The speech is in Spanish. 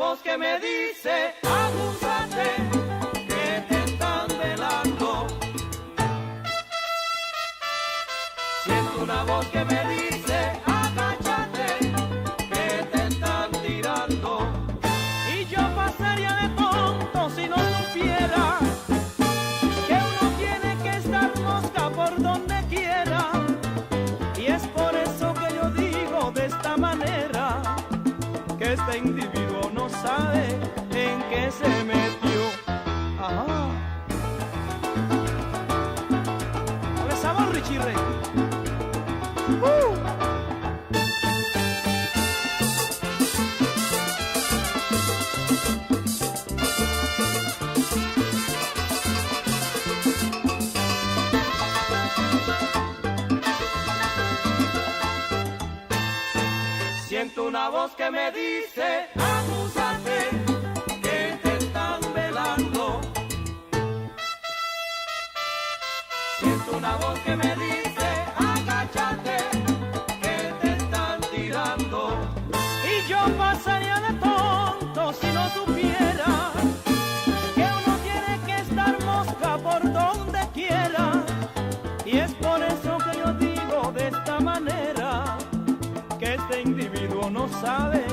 voz que me dice, abúsate, que te están velando. Siento una voz que me dice, agáchate, que te están tirando. Y yo pasaría de tonto si no supiera que uno tiene que estar mosca por donde quiera. Y es por eso que yo digo de esta manera, que este individuo no sabe en qué se metió. Ajá. Con el sabor, Richie Ray. Siento una voz que me dice, abúsate, que te están velando. Siento una voz que me dice, agáchate, que te están tirando. Y yo pasaría de tonto si no supiera que uno tiene que estar mosca por donde quiera. Y es por eso que yo digo de esta manera, que este individuo no sabe